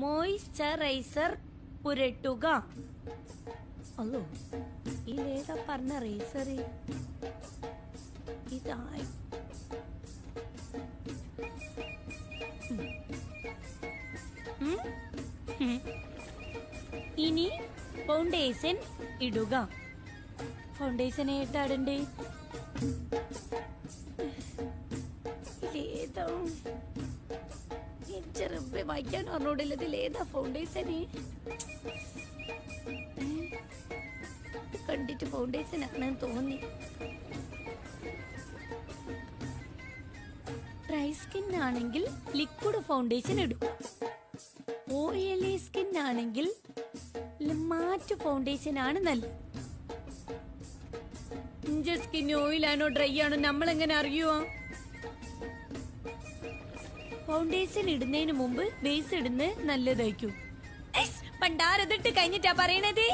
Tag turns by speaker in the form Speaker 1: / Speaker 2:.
Speaker 1: Moisturiser പുരട്ടുക. അല്ലോ ഇതേതാ പറഞ്ഞ റേസർ? ഇതായി ഇനി ഫൗണ്ടേഷൻ ഇടുക. ഫൗണ്ടേഷൻ ഏതാടണ്ടേ? ഇതേതാ ചെറുപ്പ വായിക്കാൻ പറഞ്ഞോടില്ലത്? ഏതാ ഫൗണ്ടേഷന്? കണ്ടിട്ട് ഫൗണ്ടേഷൻ ആണെന്ന് തോന്നി. ഡ്രൈ സ്കിൻ ആണെങ്കിൽ ലിക്വിഡ് ഫൗണ്ടേഷൻ ഇടുക. ഓയിലി സ്കിൻ ആണെങ്കിൽ മാറ്റ് ഫൗണ്ടേഷൻ ആണ് നല്ലത്. ഇഞ്ച സ്കിൻ ഓയിലാണോ ഡ്രൈ ആണോ നമ്മളെങ്ങനെ അറിയുവോ? ഫൗണ്ടേഷൻ ഇടുന്നതിന് മുമ്പ് ബേസ് ഇടുന്നത് നല്ലതായിരിക്കും. പണ്ടാരതിട്ട് കഴിഞ്ഞിട്ടാ പറയണത്.